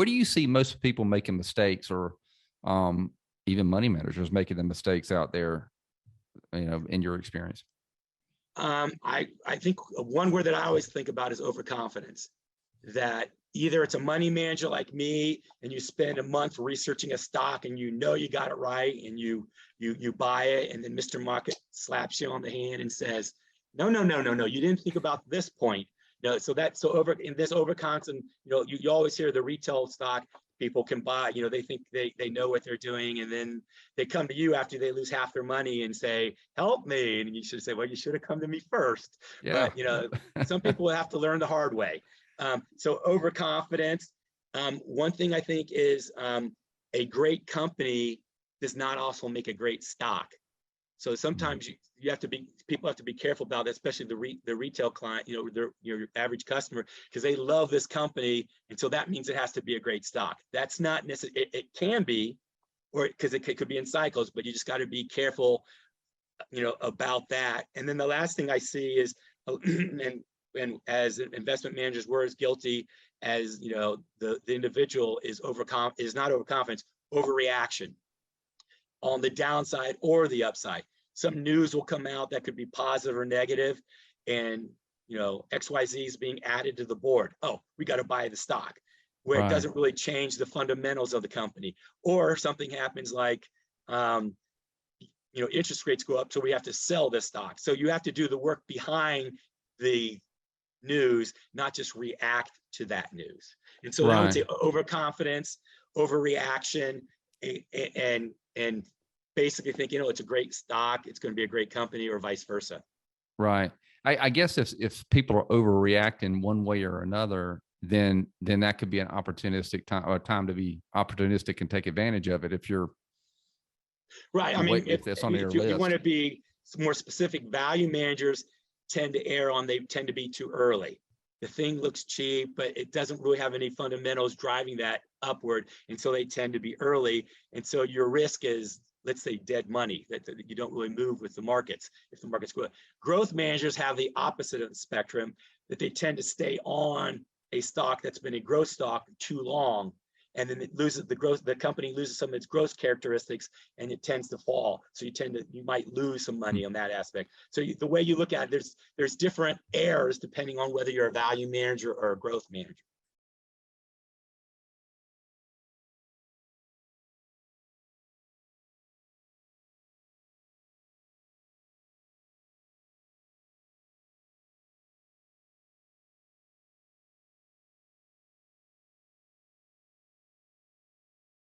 where do you see most people making mistakes, or even money managers making the mistakes out there, in your experience? I think one word that I always think about is overconfidence. That either it's a money manager like me, and you spend a month researching a stock, and you got it right, and you buy it, and then Mr. Market slaps you on the hand and says, no, you didn't think about this point. So in this overconfidence, you always hear the retail stock people can buy, they think they know what they're doing, and then they come to you after they lose half their money and say, help me. And you should say, well, you should have come to me first. Yeah. But some people have to learn the hard way. So overconfidence. One thing I think is a great company does not also make a great stock. So sometimes people have to be careful about that, especially the retail client, your average customer, because they love this company, and so that means it has to be a great stock. That's not necessarily. It can be, or because it could be in cycles, but you just got to be careful, about that. And then the last thing I see is, and as investment managers, we're as guilty as the individual is not overconfidence, overreaction on the downside or the upside. Some news will come out that could be positive or negative, and XYZ is being added to the board. Oh, we got to buy the stock, where Right. It doesn't really change the fundamentals of the company. Or something happens like interest rates go up, so we have to sell this stock. So you have to do the work behind the news, not just react to that news. And so I would say overconfidence, overreaction, and basically think, it's a great stock, it's going to be a great company, or vice versa. Right. I guess if people are overreacting one way or another, then that could be an opportunistic time, or a time to be opportunistic and take advantage of it. If you're right. I mean, if you want to be more specific, value managers tend to be too early. The thing looks cheap, but it doesn't really have any fundamentals driving that upward. And so they tend to be early. And so your risk is, let's say, dead money, that you don't really move with the markets if the markets go up. Growth managers have the opposite of the spectrum, that they tend to stay on a stock that's been a growth stock too long, and then it loses the growth. The company loses some of its growth characteristics, and it tends to fall. So you might lose some money on that aspect. So the way you look at it, there's different errors depending on whether you're a value manager or a growth manager.